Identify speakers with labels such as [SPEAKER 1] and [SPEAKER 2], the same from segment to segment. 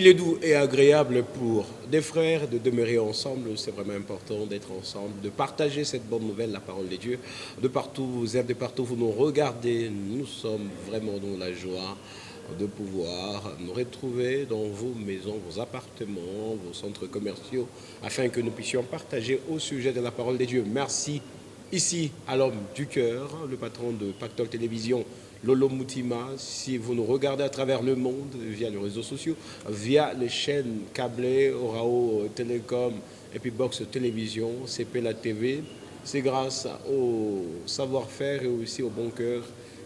[SPEAKER 1] Il est doux et agréable pour des frères de demeurer ensemble. C'est vraiment important d'être ensemble, de partager cette bonne nouvelle, la parole de Dieu. De partout vous êtes, de partout vous nous regardez. Nous sommes vraiment dans la joie de pouvoir nous retrouver dans vos maisons, vos appartements, vos centres commerciaux, afin que nous puissions partager au sujet de la parole de Dieu. Merci ici à l'homme du cœur, le patron de Pactole Télévision, Lolo Moutima. Si vous nous regardez à travers le monde, via les réseaux sociaux, via les chaînes câblées, Orao Télécom et puis Box Télévision, CP La TV, c'est grâce au savoir-faire et aussi au bon cœur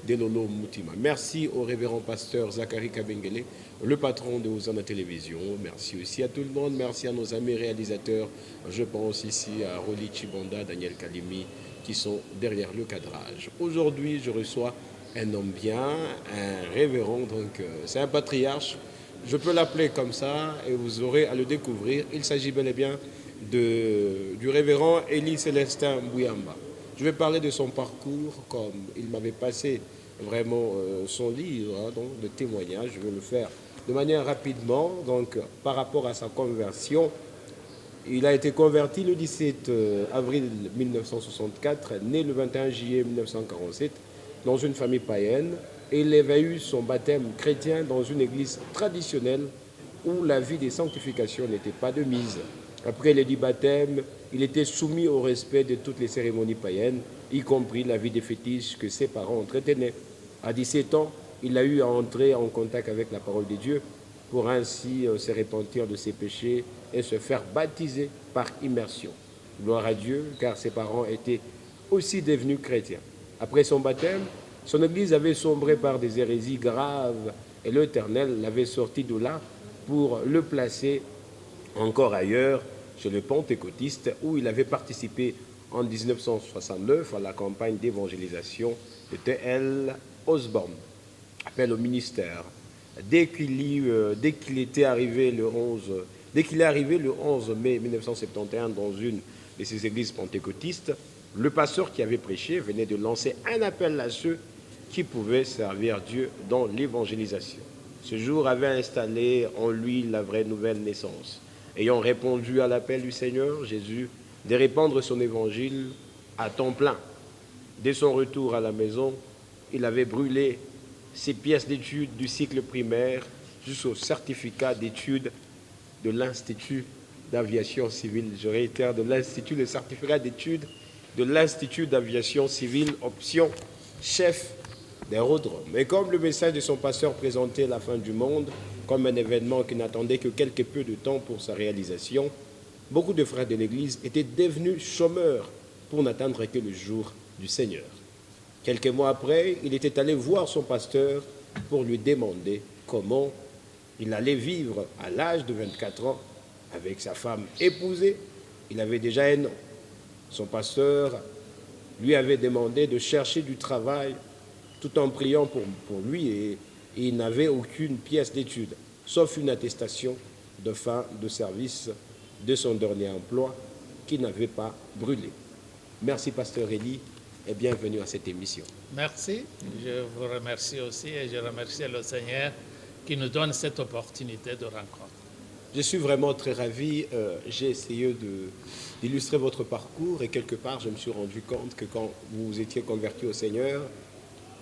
[SPEAKER 1] de Lolo Moutima. Merci au révérend pasteur Zachary Kabengele, le patron de Hosanna Télévision. Merci aussi à tout le monde. Merci à nos amis réalisateurs. Je pense ici à Roli Chibonda, Daniel Kalimi, qui sont derrière le cadrage. Aujourd'hui, je reçois un homme bien, un révérend, donc c'est un patriarche. Je peux l'appeler comme ça et vous aurez à le découvrir. Il s'agit bel et bien du révérend Élie Célestin Bouyamba. Je vais parler de son parcours, comme il m'avait passé vraiment son livre donc, de témoignages. Je vais le faire de manière rapidement. Donc, par rapport à sa conversion, il a été converti le 17 avril 1964, né le 21 juillet 1947, dans une famille païenne. Et il avait eu son baptême chrétien dans une église traditionnelle où la vie des sanctifications n'était pas de mise. Après les 10 baptêmes, il était soumis au respect de toutes les cérémonies païennes, y compris la vie des fétiches que ses parents entretenaient. À 17 ans, il a eu à entrer en contact avec la parole de Dieu pour ainsi se repentir de ses péchés et se faire baptiser par immersion. Gloire à Dieu, car ses parents étaient aussi devenus chrétiens. Après son baptême, son église avait sombré par des hérésies graves et l'Éternel l'avait sorti de là pour le placer encore ailleurs, chez les pentecôtistes, où il avait participé en 1969 à la campagne d'évangélisation de T.L. Osborne, appel au ministère. Dès qu'il est arrivé le 11 mai 1971 dans une de ces églises pentecôtistes, le pasteur qui avait prêché venait de lancer un appel à ceux qui pouvaient servir Dieu dans l'évangélisation. Ce jour avait installé en lui la vraie nouvelle naissance. Ayant répondu à l'appel du Seigneur Jésus de répandre son évangile à temps plein. Dès son retour à la maison, il avait brûlé ses pièces d'études du cycle primaire jusqu'au certificat d'études de l'Institut d'aviation civile. Je réitère, de l'Institut, le certificat d'études de l'Institut d'aviation civile, option chef d'aérodrome. Et comme le message de son pasteur présentait la fin du monde comme un événement qui n'attendait que quelque peu de temps pour sa réalisation, beaucoup de frères de l'Église étaient devenus chômeurs pour n'attendre que le jour du Seigneur. Quelques mois après, il était allé voir son pasteur pour lui demander comment il allait vivre à l'âge de 24 ans avec sa femme épousée. Il avait déjà un an. Son pasteur lui avait demandé de chercher du travail tout en priant pour lui et il n'avait aucune pièce d'étude, sauf une attestation de fin de service de son dernier emploi qui n'avait pas brûlé. Merci, pasteur Élie, et bienvenue à cette émission.
[SPEAKER 2] Merci, je vous remercie aussi et je remercie le Seigneur qui nous donne cette opportunité de rencontre.
[SPEAKER 1] Je suis vraiment très ravi. J'ai essayé d'illustrer votre parcours et quelque part, je me suis rendu compte que quand vous étiez converti au Seigneur,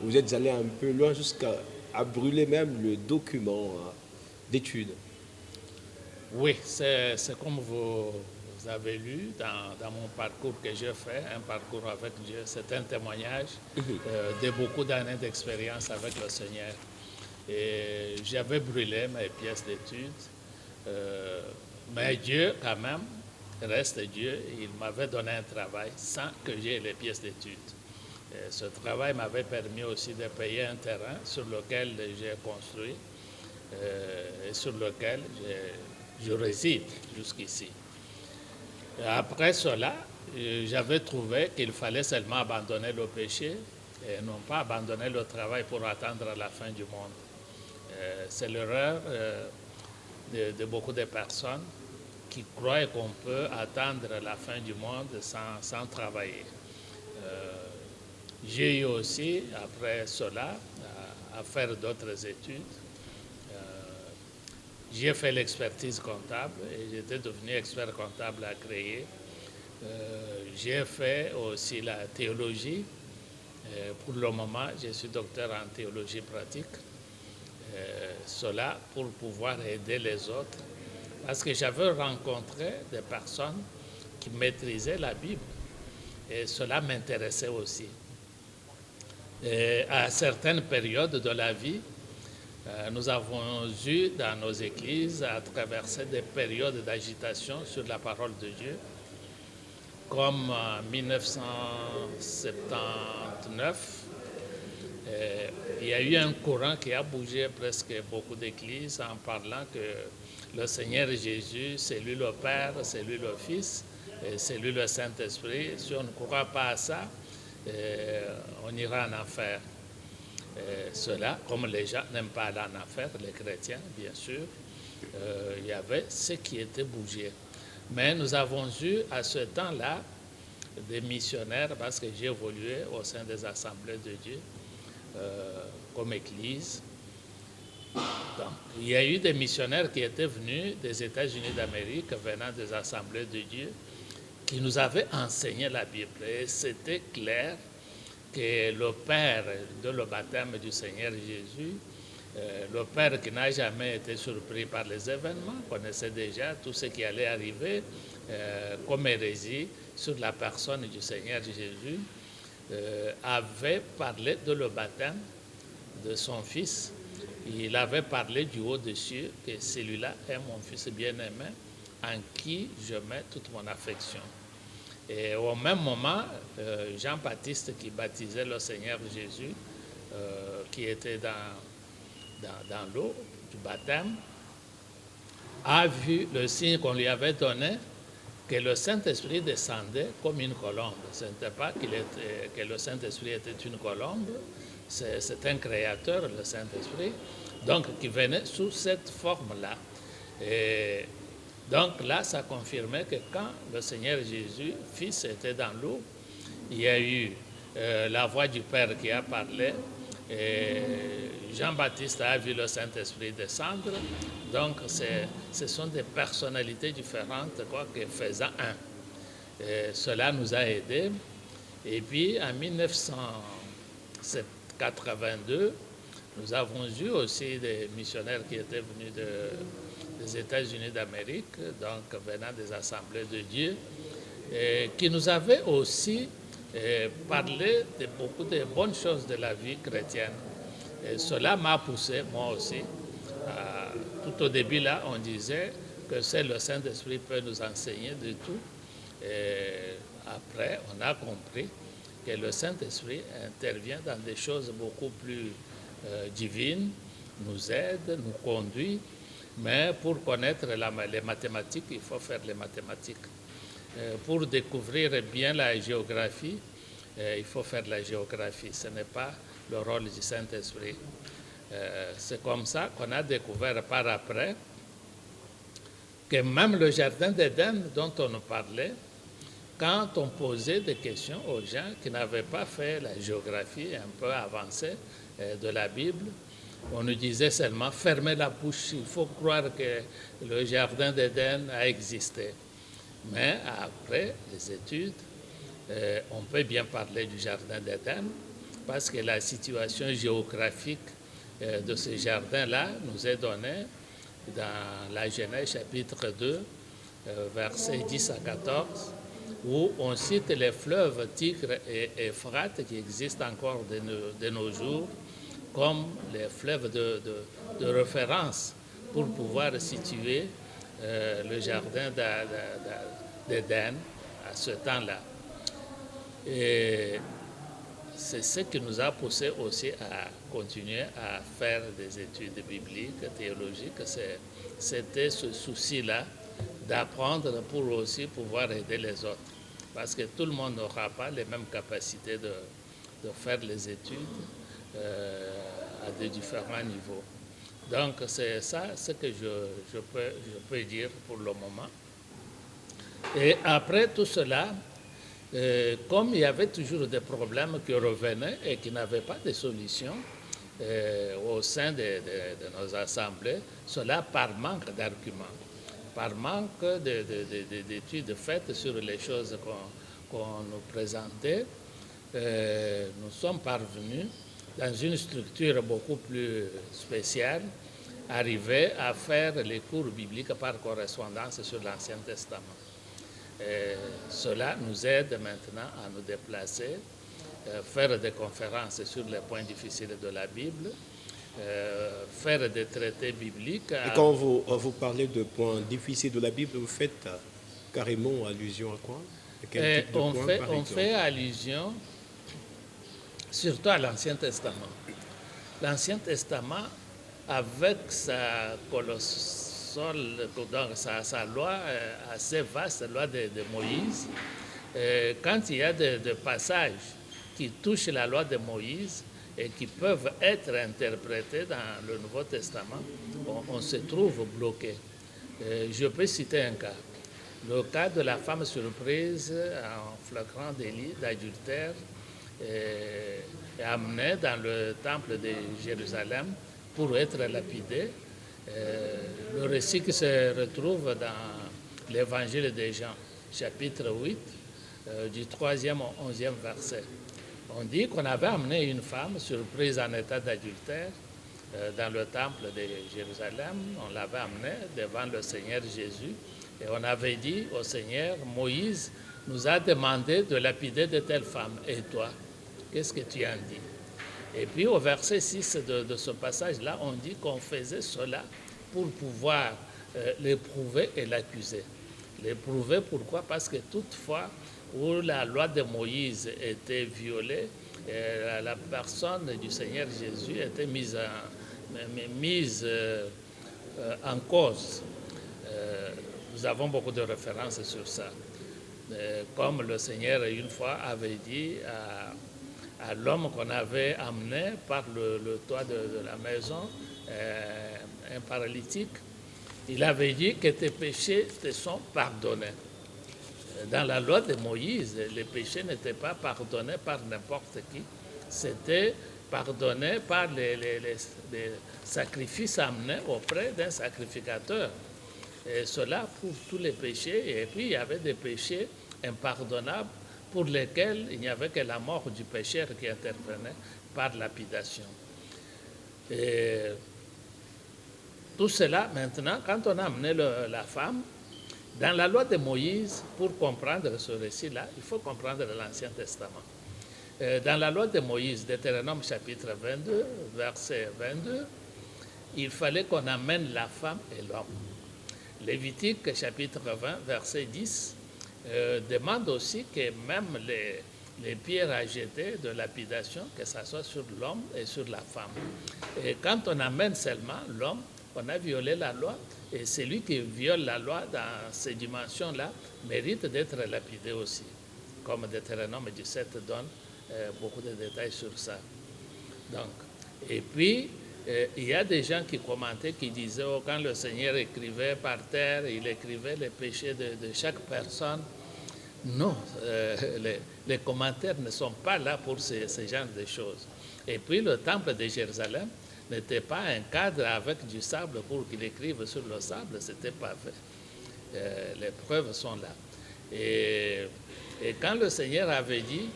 [SPEAKER 1] vous êtes allé un peu loin jusqu'à brûler même le document d'études.
[SPEAKER 2] Oui, c'est comme vous avez lu dans mon parcours que j'ai fait, un parcours avec Dieu. C'est un témoignage de beaucoup d'années d'expérience avec le Seigneur. Et j'avais brûlé mes pièces d'études. Mais Dieu, quand même, reste Dieu. Il m'avait donné un travail sans que j'aie les pièces d'études. Ce travail m'avait permis aussi de payer un terrain sur lequel j'ai construit et sur lequel je réside jusqu'ici. Après cela, j'avais trouvé qu'il fallait seulement abandonner le péché et non pas abandonner le travail pour attendre la fin du monde. C'est l'erreur de beaucoup de personnes qui croient qu'on peut attendre la fin du monde sans travailler. J'ai eu aussi, après cela, à faire d'autres études. J'ai fait l'expertise comptable et j'étais devenu expert comptable à créer. J'ai fait aussi la théologie. Pour le moment, je suis docteur en théologie pratique. Cela pour pouvoir aider les autres. Parce que j'avais rencontré des personnes qui maîtrisaient la Bible. Et cela m'intéressait aussi. Et à certaines périodes de la vie, nous avons eu dans nos églises à traverser des périodes d'agitation sur la parole de Dieu, comme en 1979. Il y a eu un courant qui a bougé presque beaucoup d'églises en parlant que le Seigneur Jésus, c'est lui le Père, c'est lui le Fils, et c'est lui le Saint-Esprit. Si on ne croit pas à ça, on ira en enfer. Cela, comme les gens n'aiment pas aller en enfer, les chrétiens, bien sûr, il y avait ce qui était bougé. Mais nous avons eu à ce temps-là des missionnaires, parce que j'ai évolué au sein des assemblées de Dieu, comme Église. Donc, il y a eu des missionnaires qui étaient venus des États-Unis d'Amérique, venant des assemblées de Dieu, qui nous avaient enseigné la Bible. Et c'était clair que le Père de le baptême du Seigneur Jésus, le Père qui n'a jamais été surpris par les événements, connaissait déjà tout ce qui allait arriver comme hérésie sur la personne du Seigneur Jésus, avait parlé de le baptême de son Fils. Il avait parlé du haut des cieux que celui-là est mon Fils bien-aimé en qui je mets toute mon affection. Et au même moment, Jean-Baptiste qui baptisait le Seigneur Jésus, qui était dans l'eau du baptême, a vu le signe qu'on lui avait donné, que le Saint-Esprit descendait comme une colombe. Ce n'était pas que le Saint-Esprit était une colombe, c'est un créateur, le Saint-Esprit, donc qui venait sous cette forme-là. Et donc là, ça confirmait que quand le Seigneur Jésus, Fils, était dans l'eau, il y a eu la voix du Père qui a parlé, et Jean-Baptiste a vu le Saint-Esprit descendre. Donc ce sont des personnalités différentes, quoique faisant un. Et cela nous a aidés. Et puis en 1982, nous avons eu aussi des missionnaires qui étaient venus des États-Unis d'Amérique, donc venant des assemblées de Dieu, et qui nous avaient aussi parlé de beaucoup de bonnes choses de la vie chrétienne. Et cela m'a poussé, moi aussi. Tout au début, là, on disait que c'est le Saint-Esprit qui peut nous enseigner de tout. Et après, on a compris que le Saint-Esprit intervient dans des choses beaucoup plus divines, nous aide, nous conduit. Mais pour connaître les mathématiques, il faut faire les mathématiques. Pour découvrir bien la géographie, il faut faire la géographie. Ce n'est pas le rôle du Saint-Esprit. C'est comme ça qu'on a découvert par après que même le jardin d'Éden dont on nous parlait, quand on posait des questions aux gens qui n'avaient pas fait la géographie un peu avancée de la Bible, on nous disait seulement « fermez la bouche, il faut croire que le jardin d'Éden a existé ». Mais après les études, on peut bien parler du jardin d'Éden parce que la situation géographique de ce jardin-là nous est donnée dans la Genèse chapitre 2, versets 10 à 14, où on cite les fleuves Tigre et Euphrate qui existent encore de nos jours comme les fleuves de référence pour pouvoir situer le jardin d'Éden à ce temps-là. Et c'est ce qui nous a poussé aussi à continuer à faire des études bibliques, théologiques. C'était ce souci-là d'apprendre pour aussi pouvoir aider les autres. Parce que tout le monde n'aura pas les mêmes capacités de faire les études à de différents niveaux. Donc c'est ça ce que je peux dire pour le moment. Et après tout cela, comme il y avait toujours des problèmes qui revenaient et qui n'avaient pas de solution, au sein de nos assemblées, cela par manque d'arguments, par manque d'études faites sur les choses qu'on nous présentait. Nous sommes parvenus, dans une structure beaucoup plus spéciale, arriver à faire les cours bibliques par correspondance sur l'Ancien Testament. Cela nous aide maintenant à nous déplacer, faire des conférences sur les points difficiles de la Bible, faire des traités bibliques.
[SPEAKER 1] Et quand vous parlez de points difficiles de la Bible, vous faites carrément allusion à quoi?
[SPEAKER 2] Quel type de on fait allusion surtout à l'Ancien Testament. L'Ancien Testament, avec sa colossale, donc sa loi assez vaste, la loi de Moïse, quand il y a des passages qui touchent la loi de Moïse et qui peuvent être interprétés dans le Nouveau Testament, on se trouve bloqué. Je peux citer un cas. Le cas de la femme surprise en flagrant délit d'adultère est amenée dans le temple de Jérusalem pour être lapidée. Le récit qui se retrouve dans l'évangile de Jean, chapitre 8, du 3e au 11e verset. On dit qu'on avait amené une femme surprise en état d'adultère dans le temple de Jérusalem. On l'avait amenée devant le Seigneur Jésus et on avait dit au Seigneur, Moïse nous a demandé de lapider de telle femme. Et toi, qu'est-ce que tu en dis? Et puis au verset 6 de ce passage-là, on dit qu'on faisait cela pour pouvoir l'éprouver et l'accuser. L'éprouver, pourquoi? Parce que toutefois, où la loi de Moïse était violée, la personne du Seigneur Jésus était mise en cause. Nous avons beaucoup de références sur ça. Comme le Seigneur une fois avait dit à l'homme qu'on avait amené par le toit de la maison, un paralytique, il avait dit que tes péchés te sont pardonnés. Dans la loi de Moïse, les péchés n'étaient pas pardonnés par n'importe qui, c'était pardonné par les sacrifices amenés auprès d'un sacrificateur. Et cela pour tous les péchés. Et puis il y avait des péchés impardonnables pour lesquels il n'y avait que la mort du pécheur qui intervenait par lapidation. Et tout cela, maintenant, quand on a amené la femme, dans la loi de Moïse, pour comprendre ce récit-là, il faut comprendre l'Ancien Testament. Dans la loi de Moïse, Deutéronome chapitre 22, verset 22, il fallait qu'on amène la femme et l'homme. Lévitique chapitre 20, verset 10, demande aussi que même les pierres à jeter de lapidation, que ce soit sur l'homme et sur la femme. Et quand on amène seulement l'homme, on a violé la loi, et celui qui viole la loi dans ces dimensions-là mérite d'être lapidé aussi, comme Deutéronome 17 donne beaucoup de détails sur ça. Donc, et puis, il y a des gens qui commentaient, qui disaient, quand le Seigneur écrivait par terre, il écrivait les péchés de chaque personne. Non, les commentaires ne sont pas là pour ce genre de choses. Et puis, le temple de Jérusalem n'était pas un cadre avec du sable pour qu'il écrive sur le sable, c'était pas fait. Les preuves sont là. Et quand le Seigneur avait dit,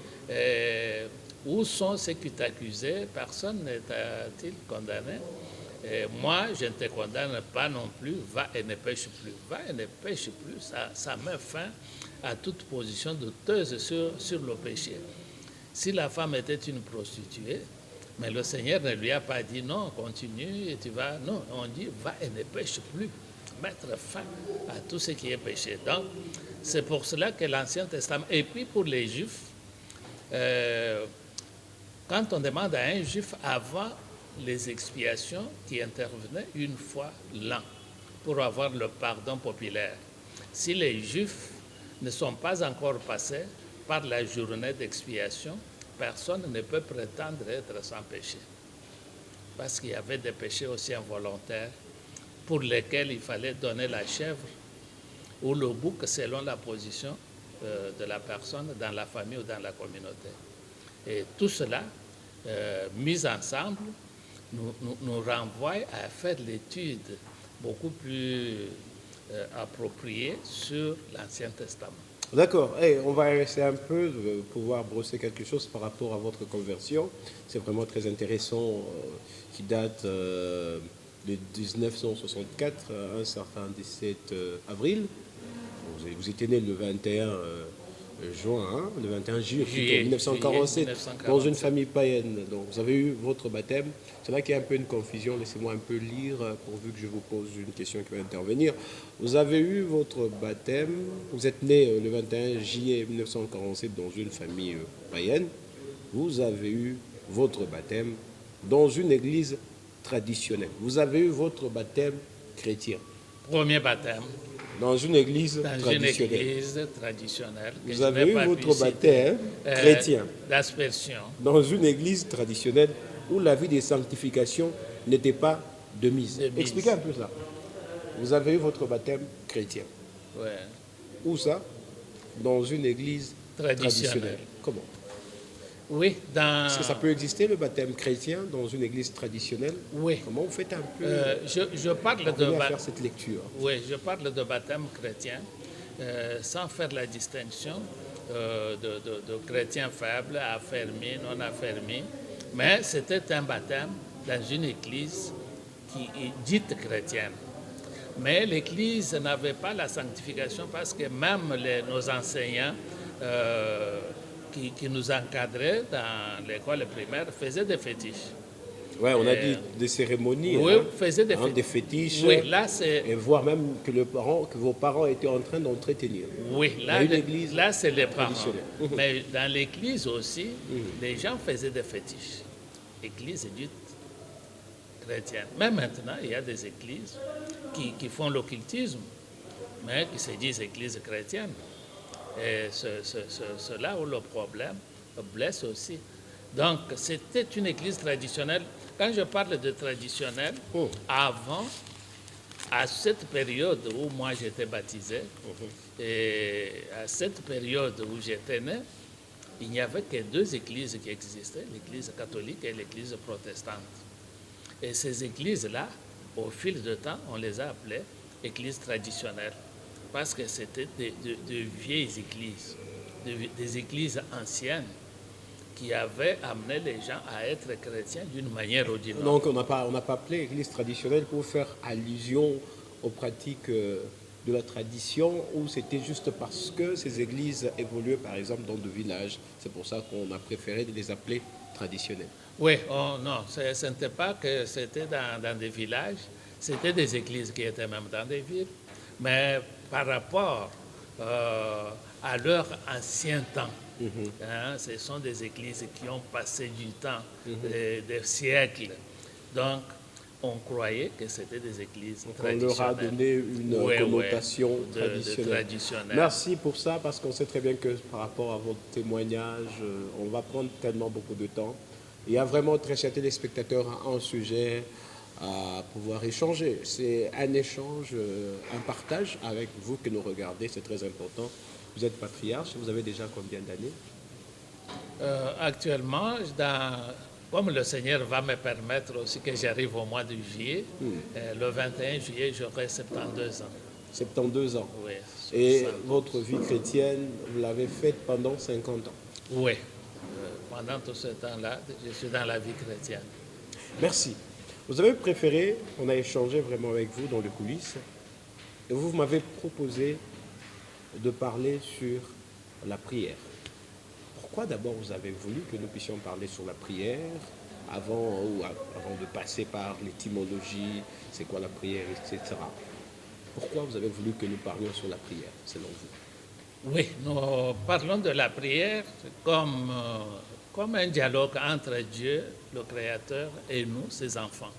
[SPEAKER 2] où sont ceux qui t'accusaient, personne n'est-il condamné? Et moi, je ne te condamne pas non plus, va et ne pêche plus. Va et ne pêche plus, ça met fin à toute position douteuse sur le péché. Si la femme était une prostituée, mais le Seigneur ne lui a pas dit non, continue et tu vas. Non, on dit va et ne pêche plus. Mettre fin à tout ce qui est péché. Donc, c'est pour cela que l'Ancien Testament. Et puis pour les Juifs, quand on demande à un Juif avant les expiations qui intervenaient une fois l'an pour avoir le pardon populaire, si les Juifs ne sont pas encore passés par la journée d'expiation, personne ne peut prétendre être sans péché. Parce qu'il y avait des péchés aussi involontaires pour lesquels il fallait donner la chèvre ou le bouc selon la position de la personne dans la famille ou dans la communauté. Et tout cela, mis ensemble, nous renvoie à faire l'étude beaucoup plus appropriée sur l'Ancien Testament.
[SPEAKER 1] D'accord. On va essayer un peu de pouvoir brosser quelque chose par rapport à votre conversion. C'est vraiment très intéressant, qui date de 1964 à un certain 17 avril. Vous étiez né le 21 juin, hein, le 21 juillet, plutôt, 1947, dans une famille païenne. Donc vous avez eu votre baptême. C'est là qu'il y a un peu une confusion. Laissez-moi un peu lire, pourvu que je vous pose une question qui va intervenir. Vous avez eu votre baptême. Vous êtes né le 21 juillet 1947 dans une famille païenne. Vous avez eu votre baptême dans une église traditionnelle. Vous avez eu votre baptême chrétien.
[SPEAKER 2] Premier baptême.
[SPEAKER 1] Dans une église traditionnelle.
[SPEAKER 2] Une église traditionnelle.
[SPEAKER 1] Vous avez eu votre baptême chrétien.
[SPEAKER 2] D'aspersion.
[SPEAKER 1] Dans une église traditionnelle où la vie de sanctification n'était pas de mise. Expliquez un peu ça. Vous avez eu votre baptême chrétien.
[SPEAKER 2] Ouais.
[SPEAKER 1] Où ça? Dans une église traditionnelle. Comment?
[SPEAKER 2] Oui, dans...
[SPEAKER 1] Est-ce que ça peut exister, le baptême chrétien, dans une église traditionnelle?
[SPEAKER 2] Oui.
[SPEAKER 1] Comment vous faites un peu
[SPEAKER 2] je parle de
[SPEAKER 1] faire cette lecture?
[SPEAKER 2] Oui, je parle de baptême chrétien, sans faire la distinction de chrétiens faibles, affermis, non affermis. Mais c'était un baptême dans une église qui est dite chrétienne. Mais l'église n'avait pas la sanctification parce que même nos enseignants qui nous encadraient dans l'école primaire faisaient des fétiches.
[SPEAKER 1] Oui, on a dit des cérémonies,
[SPEAKER 2] oui, faisaient des
[SPEAKER 1] fétiches.
[SPEAKER 2] Oui, là c'est...
[SPEAKER 1] Et voir même que vos parents étaient en train d'entretenir.
[SPEAKER 2] Oui, là c'est les parents. Mais dans l'église aussi, les gens faisaient des fétiches. L'église est dite chrétienne. Mais maintenant, il y a des églises qui font l'occultisme, mais qui se disent églises chrétiennes. Et c'est là où le problème blesse aussi. Donc, c'était une église traditionnelle. Quand je parle de traditionnelle, avant, à cette période où moi j'étais baptisé, et à cette période où j'étais né, il n'y avait que deux églises qui existaient, l'église catholique et l'église protestante. Et ces églises-là, au fil du temps, on les a appelées églises traditionnelles, parce que c'était de vieilles églises, des églises anciennes, qui avait amené les gens à être chrétiens d'une manière ou d'une autre.
[SPEAKER 1] Donc on n'a pas appelé église traditionnelle pour faire allusion aux pratiques de la tradition, ou c'était juste parce que ces églises évoluaient par exemple dans des villages? C'est pour ça qu'on a préféré les appeler traditionnelles.
[SPEAKER 2] Oui, non, ce n'était pas que c'était dans des villages, c'était des églises qui étaient même dans des villes, mais par rapport à leur ancien temps. Ce sont des églises qui ont passé du temps, des siècles. Donc, on croyait que c'était des églises traditionnelles.
[SPEAKER 1] On leur a donné une connotation traditionnelle. Merci pour ça, parce qu'on sait très bien que par rapport à votre témoignage, on va prendre tellement beaucoup de temps. Il y a vraiment, très chers téléspectateurs, un sujet à pouvoir échanger. C'est un échange, un partage avec vous que nous regardez, c'est très important. Vous êtes patriarche, vous avez déjà combien d'années?
[SPEAKER 2] Actuellement, comme le Seigneur va me permettre aussi que j'arrive au mois de juillet, le 21 juillet, j'aurai 72 ans.
[SPEAKER 1] 72 ans.
[SPEAKER 2] Oui.
[SPEAKER 1] Et votre vie chrétienne, vous l'avez faite pendant 50 ans?
[SPEAKER 2] Oui. Pendant tout ce temps-là, je suis dans la vie chrétienne.
[SPEAKER 1] Merci. Vous avez préféré, on a échangé vraiment avec vous dans les coulisses, et vous m'avez proposé de parler sur la prière. Pourquoi d'abord vous avez voulu que nous puissions parler sur la prière avant de passer par l'étymologie, c'est quoi la prière, etc. Pourquoi vous avez voulu que nous parlions sur la prière, selon vous?
[SPEAKER 2] Oui, nous parlons de la prière comme un dialogue entre Dieu, le Créateur, et nous, ses enfants.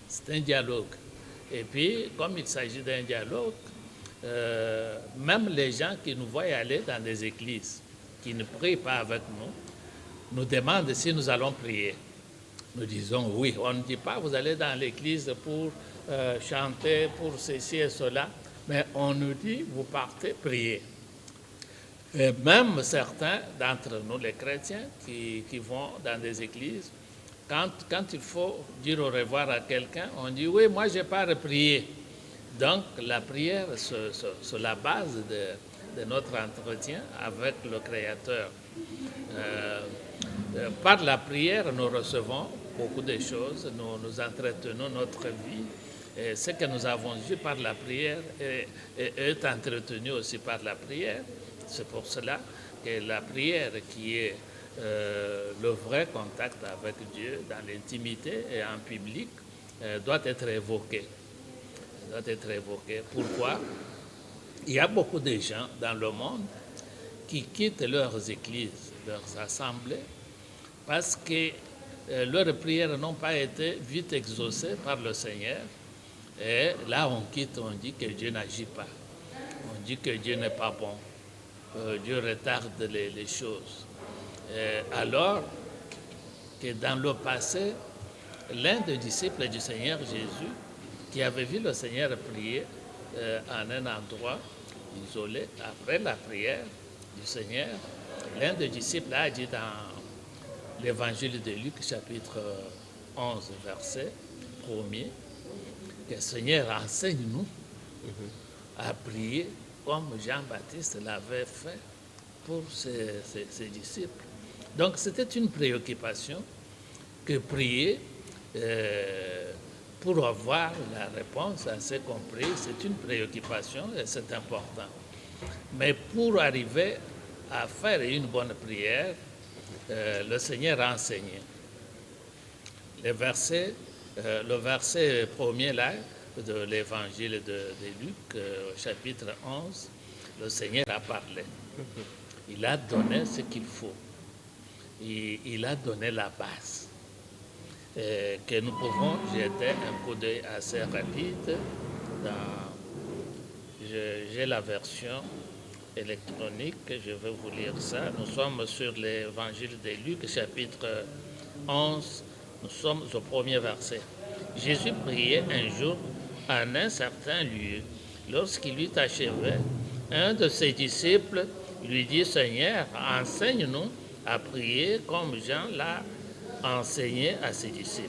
[SPEAKER 2] C'est un dialogue. Et puis, comme il s'agit d'un dialogue, même les gens qui nous voient aller dans des églises, qui ne prient pas avec nous demandent si nous allons prier. Nous disons oui. On ne dit pas vous allez dans l'église pour chanter, pour ceci et cela, mais on nous dit vous partez prier. Et même certains d'entre nous, les chrétiens, qui vont dans des églises, Quand il faut dire au revoir à quelqu'un, on dit oui, moi je n'ai pas prié. Donc la prière, c'est la base de notre entretien avec le Créateur. Par la prière, nous recevons beaucoup de choses, nous entretenons notre vie. Et ce que nous avons vu par la prière est entretenu aussi par la prière. C'est pour cela que la prière, qui est le vrai contact avec Dieu dans l'intimité et en public, doit être évoquée. Pourquoi? Il y a beaucoup de gens dans le monde qui quittent leurs églises, leurs assemblées, parce que leurs prières n'ont pas été vite exaucées par le Seigneur. Et là, on quitte, on dit que Dieu n'agit pas. On dit que Dieu n'est pas bon. Dieu retarde les choses. Alors que dans le passé, l'un des disciples du Seigneur Jésus, qui avait vu le Seigneur prier en un endroit isolé, après la prière du Seigneur, l'un des disciples a dit dans l'évangile de Luc, chapitre 11, verset 1er, que le Seigneur enseigne-nous à prier comme Jean-Baptiste l'avait fait pour ses disciples. Donc c'était une préoccupation que prier pour avoir la réponse à ce qu'on prie, c'est une préoccupation et c'est important. Mais pour arriver à faire une bonne prière, le Seigneur a enseigné. Le verset premier là, de l'évangile de Luc, chapitre 11, le Seigneur a parlé. Il a donné ce qu'il faut. Il a donné la base. Que nous pouvons jeter un coup d'œil assez rapide. J'ai la version électronique, je vais vous lire ça. Nous sommes sur l'évangile de Luc, chapitre 11, nous sommes au premier verset. Jésus priait un jour en un certain lieu. Lorsqu'il eut achevé, un de ses disciples lui dit, Seigneur, enseigne-nous à prier comme Jean l'a enseigné à ses disciples.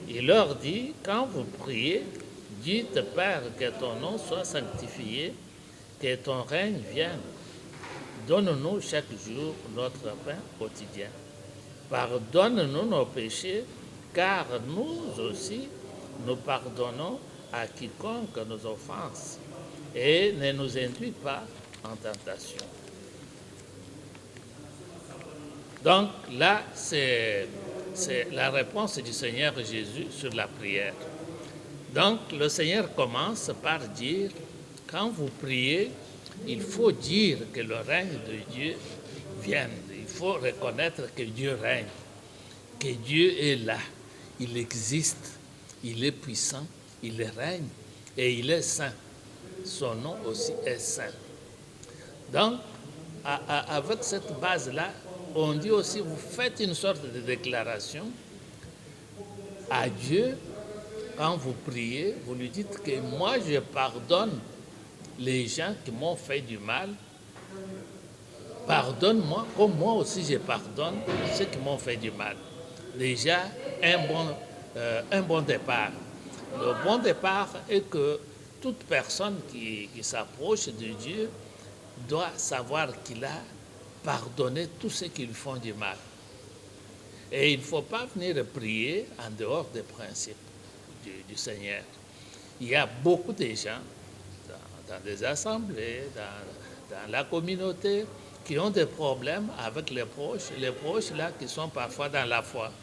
[SPEAKER 2] Il leur dit, quand vous priez, dites, Père, que ton nom soit sanctifié, que ton règne vienne. Donne-nous chaque jour notre pain quotidien. Pardonne-nous nos péchés, car nous aussi, nous pardonnons à quiconque nos offense, et ne nous induis pas en tentation. Donc là, c'est la réponse du Seigneur Jésus sur la prière. Donc le Seigneur commence par dire, quand vous priez, il faut dire que le règne de Dieu vienne. Il faut reconnaître que Dieu règne, que Dieu est là, il existe, il est puissant, il règne et il est saint. Son nom aussi est saint. Donc, avec cette base-là, on dit aussi, vous faites une sorte de déclaration à Dieu. Quand vous priez, vous lui dites que moi, je pardonne les gens qui m'ont fait du mal. Pardonne-moi, comme moi aussi je pardonne ceux qui m'ont fait du mal. Déjà, un bon départ. Le bon départ est que toute personne qui s'approche de Dieu doit savoir qu'il a pardonné tous ceux qui lui font du mal. Et il ne faut pas venir prier en dehors des principes du Seigneur. Il y a beaucoup de gens dans des assemblées, dans la communauté, qui ont des problèmes avec les proches là qui sont parfois dans la foi.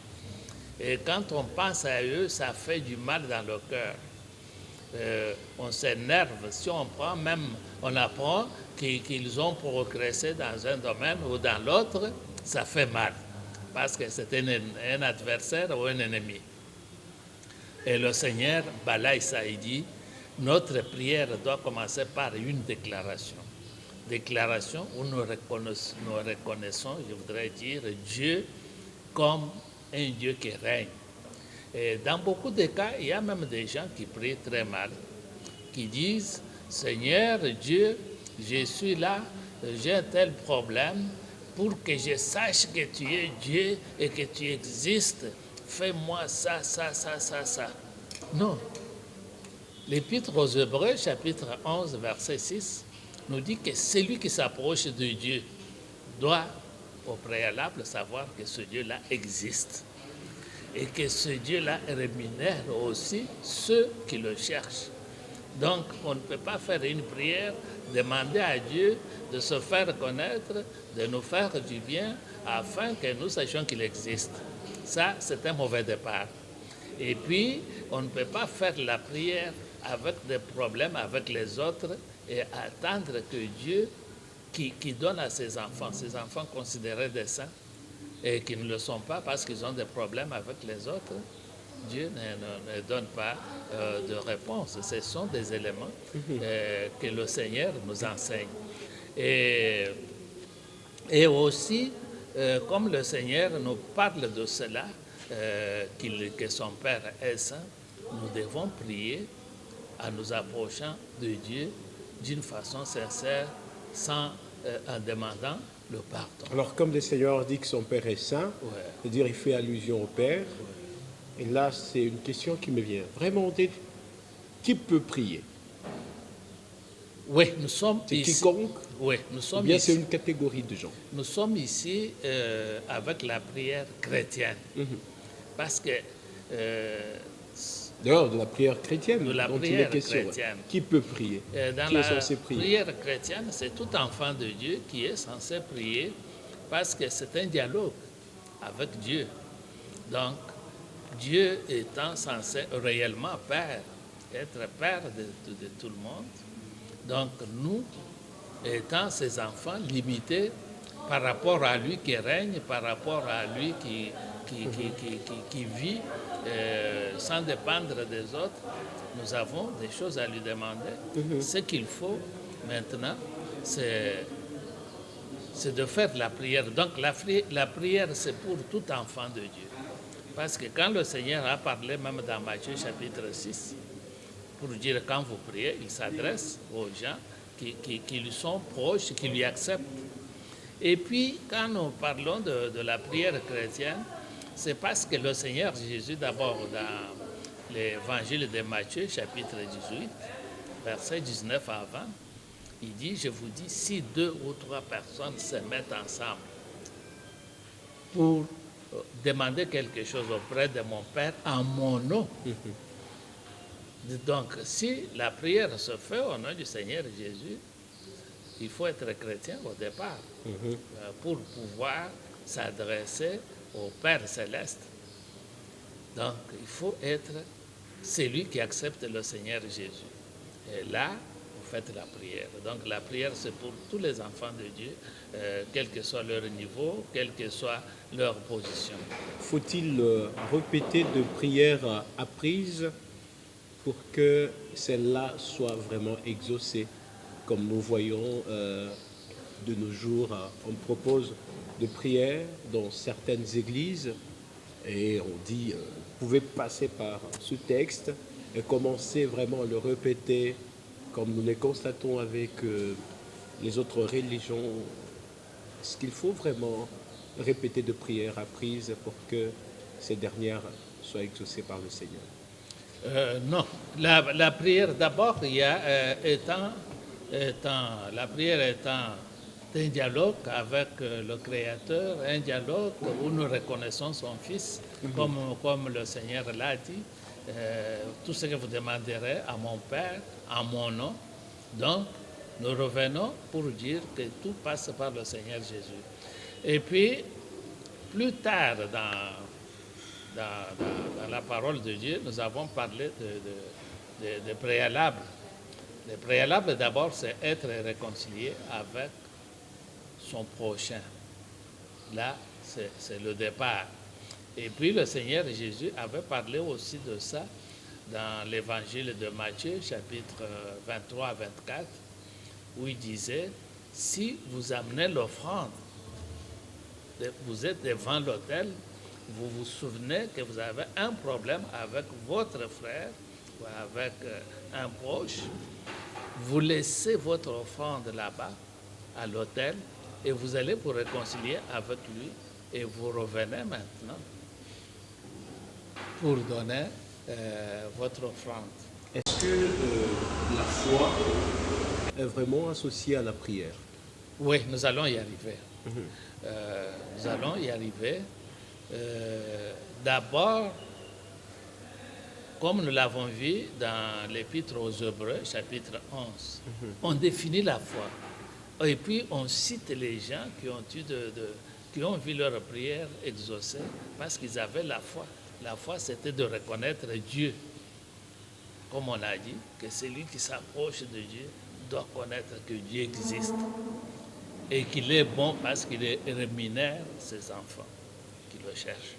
[SPEAKER 2] Et quand on pense à eux, ça fait du mal dans le cœur. On s'énerve. Si on apprend qu'ils ont progressé dans un domaine ou dans l'autre, ça fait mal, parce que c'est un adversaire ou un ennemi. Et le Seigneur balaye ça, il dit, notre prière doit commencer par une déclaration. Déclaration où nous reconnaissons, je voudrais dire, Dieu comme un Dieu qui règne. Et dans beaucoup de cas, il y a même des gens qui prient très mal, qui disent, Seigneur Dieu, je suis là, j'ai un tel problème, pour que je sache que tu es Dieu et que tu existes fais-moi ça, ça, ça, ça, ça. Non. L'Épître aux Hébreux, chapitre 11, verset 6, nous dit que celui qui s'approche de Dieu doit au préalable savoir que ce Dieu-là existe et que ce Dieu-là rémunère aussi ceux qui le cherchent. Donc, on ne peut pas faire une prière, demander à Dieu de se faire connaître, de nous faire du bien, afin que nous sachions qu'il existe. Ça, c'est un mauvais départ. Et puis, on ne peut pas faire la prière avec des problèmes avec les autres et attendre que Dieu, qui donne à ses enfants considérés des saints, et qui ne le sont pas parce qu'ils ont des problèmes avec les autres, Dieu ne donne pas de réponse. Ce sont des éléments que le Seigneur nous enseigne. Et aussi, comme le Seigneur nous parle de cela, que son Père est saint, nous devons prier en nous approchant de Dieu d'une façon sincère, en demandant le pardon.
[SPEAKER 1] Alors, comme le Seigneur dit que son Père est saint,
[SPEAKER 2] Ouais.
[SPEAKER 1] c'est-à-dire il fait allusion au Père, et là, c'est une question qui me vient. Vraiment, qui peut prier?
[SPEAKER 2] Oui, nous sommes
[SPEAKER 1] C'est
[SPEAKER 2] ici.
[SPEAKER 1] quiconque?
[SPEAKER 2] Oui, nous
[SPEAKER 1] Ou
[SPEAKER 2] sommes
[SPEAKER 1] bien
[SPEAKER 2] ici.
[SPEAKER 1] c'est une catégorie de gens?
[SPEAKER 2] Nous sommes ici avec la prière chrétienne. Parce que
[SPEAKER 1] D'ailleurs, de la prière chrétienne,
[SPEAKER 2] De la
[SPEAKER 1] dont il
[SPEAKER 2] prière
[SPEAKER 1] est question.
[SPEAKER 2] chrétienne.
[SPEAKER 1] Qui peut prier?
[SPEAKER 2] dans
[SPEAKER 1] Qui est
[SPEAKER 2] la
[SPEAKER 1] censé prier?
[SPEAKER 2] prière chrétienne, c'est tout enfant de Dieu qui est censé prier parce que c'est un dialogue avec Dieu. Donc, Dieu étant censé réellement Père, être Père de tout le monde, donc nous, étant ses enfants limités par rapport à lui qui règne, par rapport à lui qui vit sans dépendre des autres, nous avons des choses à lui demander. Ce qu'il faut maintenant, c'est de faire la prière. Donc la prière, c'est pour tout enfant de Dieu. Parce que quand le Seigneur a parlé, même dans Matthieu chapitre 6, pour dire quand vous priez, il s'adresse aux gens qui lui sont proches, qui lui acceptent. Et puis, quand nous parlons de la prière chrétienne, c'est parce que le Seigneur Jésus, d'abord dans l'évangile de Matthieu, chapitre 18, verset 19 à 20, il dit, je vous dis, si 2 ou 3 personnes se mettent ensemble pour demander quelque chose auprès de mon Père en mon nom. Donc, si la prière se fait au nom du Seigneur Jésus, il faut être chrétien au départ pour pouvoir s'adresser au Père céleste. Donc, il faut être celui qui accepte le Seigneur Jésus. Et là, vous faites la prière. Donc, la prière, c'est pour tous les enfants de Dieu, quel que soit leur niveau, quelle que soit leur position.
[SPEAKER 1] Faut-il répéter de prières apprises pour que celle-là soit vraiment exaucée? Comme nous voyons de nos jours, on propose de prières dans certaines églises et on dit, vous pouvez passer par ce texte et commencer vraiment à le répéter comme nous le constatons avec les autres religions. Est-ce qu'il faut vraiment répéter de prières apprises pour que ces dernières soient exaucées par le Seigneur?
[SPEAKER 2] Non. La prière, d'abord, il y a la prière étant un dialogue avec le Créateur, un dialogue où nous reconnaissons son Fils, comme le Seigneur l'a dit, tout ce que vous demanderez à mon Père, en mon nom. Donc, nous revenons pour dire que tout passe par le Seigneur Jésus. Et puis, plus tard dans la parole de Dieu, nous avons parlé de préalables. Le préalable, d'abord, c'est être réconcilié avec son prochain. Là, c'est le départ. Et puis, le Seigneur Jésus avait parlé aussi de ça dans l'évangile de Matthieu, chapitre 23 à 24, où il disait, si vous amenez l'offrande, vous êtes devant l'autel, vous vous souvenez que vous avez un problème avec votre frère ou avec un proche, vous laissez votre offrande là-bas, à l'autel, et vous allez vous réconcilier avec lui, et vous revenez maintenant. pour donner votre offrande.
[SPEAKER 1] Est-ce que la foi est vraiment associée à la prière?
[SPEAKER 2] Oui, nous allons y arriver. Nous allons y arriver. D'abord, comme nous l'avons vu dans l'Épître aux Hébreux, chapitre 11, on définit la foi. Et puis, on cite les gens qui ont vu leur prière exaucée parce qu'ils avaient la foi. La foi, c'était de reconnaître Dieu. Comme on a dit, que celui qui s'approche de Dieu doit connaître que Dieu existe et qu'il est bon parce qu'il rémunère ses enfants qui le cherchent.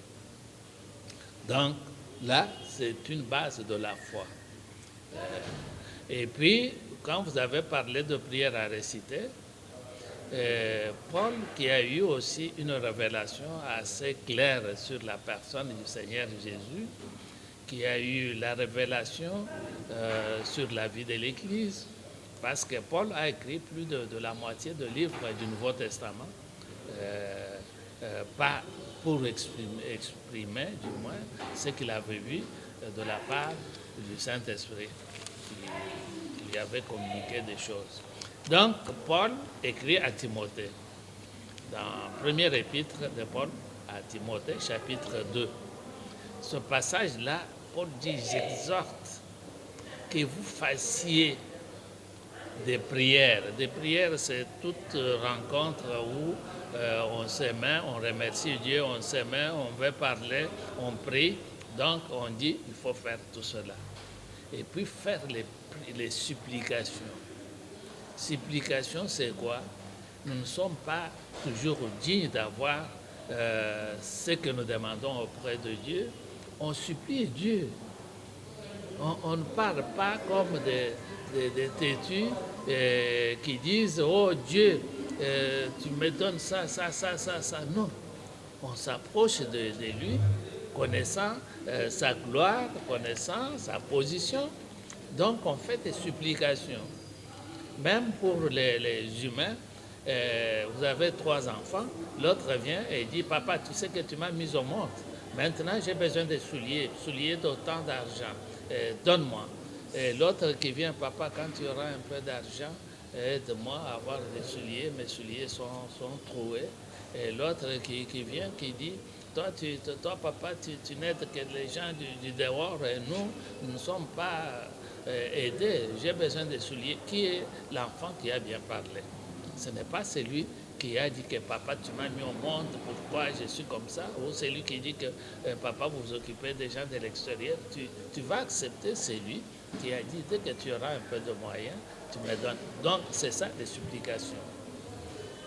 [SPEAKER 2] Donc, là, c'est une base de la foi. Et puis, quand vous avez parlé de prière à réciter, Paul, qui a eu aussi une révélation assez claire sur la personne du Seigneur Jésus, qui a eu la révélation sur la vie de l'Église, parce que Paul a écrit plus de la moitié de livres du Nouveau Testament, pas pour exprimer, du moins, ce qu'il avait vu de la part du Saint-Esprit, qui lui avait communiqué des choses. Donc, Paul écrit à Timothée, dans le premier épître de Paul à Timothée, chapitre 2. Ce passage-là, Paul dit, j'exhorte que vous fassiez des prières. Des prières, c'est toute rencontre où on s'aime, on remercie Dieu, on s'aime, on veut parler, on prie. Donc, on dit, il faut faire tout cela. Et puis, faire les supplications. Supplication, c'est quoi? Nous ne sommes pas toujours dignes d'avoir ce que nous demandons auprès de Dieu. On supplie Dieu. On ne parle pas comme des têtus qui disent « Oh Dieu, tu me donnes ça, ça, ça, ça, ça ». Non, on s'approche de lui, connaissant sa gloire, connaissant sa position. Donc on fait des supplications. Même pour les humains, vous avez 3 enfants, l'autre vient et dit « Papa, tu sais que tu m'as mis au monde. Maintenant, j'ai besoin de souliers d'autant d'argent. Donne-moi. » Et l'autre qui vient, papa, quand tu auras un peu d'argent, aide-moi à avoir des souliers, mes souliers sont troués. Et l'autre qui vient, qui dit, toi papa, tu n'aides que les gens du dehors et nous ne sommes pas aidés. J'ai besoin de souliers. Qui est l'enfant qui a bien parlé? Ce n'est pas celui qui a dit que papa, tu m'as mis au monde, pourquoi je suis comme ça, ou celui qui dit que papa, vous vous occupez des gens de l'extérieur. Tu vas accepter celui qui a dit, dès que tu auras un peu de moyens, tu me donnes. Donc, c'est ça, les supplications.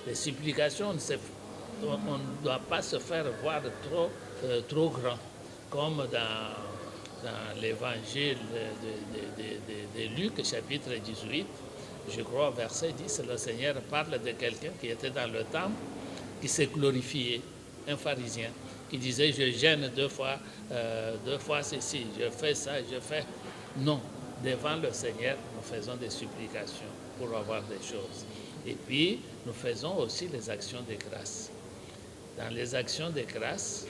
[SPEAKER 2] Les supplications, on ne doit pas se faire voir trop grand, comme dans l'évangile de Luc, chapitre 18, je crois, verset 10, le Seigneur parle de quelqu'un qui était dans le temple, qui s'est glorifié, un pharisien, qui disait, je gêne deux fois ceci, je fais ça, je fais... Non, devant le Seigneur, nous faisons des supplications pour avoir des choses. Et puis, nous faisons aussi les actions de grâce. Dans les actions de grâce,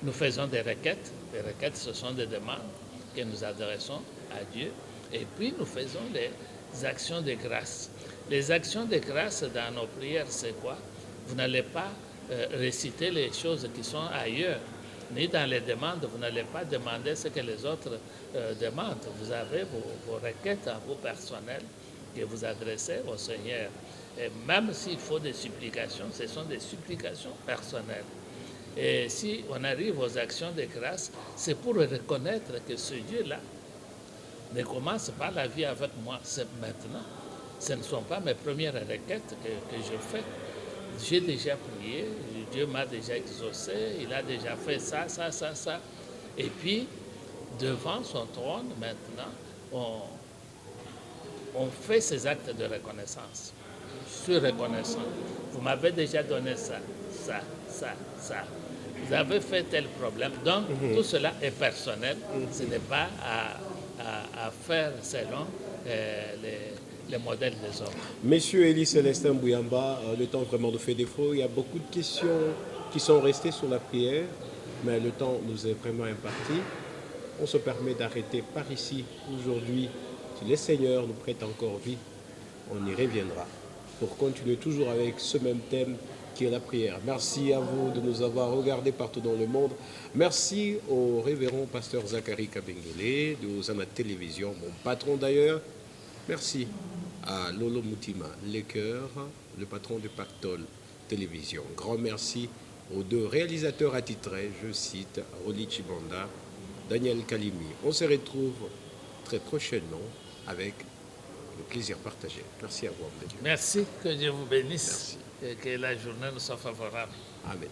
[SPEAKER 2] nous faisons des requêtes. Les requêtes, ce sont des demandes que nous adressons à Dieu. Et puis, nous faisons les actions de grâce. Les actions de grâce dans nos prières, c'est quoi? Vous n'allez pas réciter les choses qui sont ailleurs, ni dans les demandes, vous n'allez pas demander ce que les autres demandent. Vous avez vos requêtes à vous personnelles que vous adressez au Seigneur. Et même s'il faut des supplications, ce sont des supplications personnelles. Et si on arrive aux actions de grâce, c'est pour reconnaître que ce Dieu-là ne commence pas la vie avec moi, c'est maintenant. Ce ne sont pas mes premières requêtes que je fais. J'ai déjà prié, Dieu m'a déjà exaucé, il a déjà fait ça, ça, ça, ça. Et puis, devant son trône, maintenant, on fait ces actes de reconnaissance. Je suis reconnaissant. Vous m'avez déjà donné ça, ça, ça, ça. Vous avez fait tel problème. Donc, tout cela est personnel. Ce n'est pas à faire selon les modèles des hommes.
[SPEAKER 1] Monsieur Élie Célestin Bouyamba, le temps vraiment nous fait défaut. Il y a beaucoup de questions qui sont restées sur la prière, mais le temps nous est vraiment imparti. on se permet d'arrêter par ici aujourd'hui. Si le Seigneur nous prête encore vie, on y reviendra pour continuer toujours avec ce même thème qui est la prière. Merci à vous de nous avoir regardés partout dans le monde. Merci au révérend pasteur Zachary Kabengele de Hosanna Télévision, mon patron d'ailleurs. Merci à Lolo Moutima Lecoeur, le patron de Pactol Télévision. Grand merci aux deux réalisateurs attitrés, je cite Roli Chibanda, Daniel Kalimi. On se retrouve très prochainement avec le plaisir partagé. Merci à vous, homme de Dieu.
[SPEAKER 2] Merci, que Dieu vous bénisse. Merci. Et que la journée nous soit favorable.
[SPEAKER 1] Amen.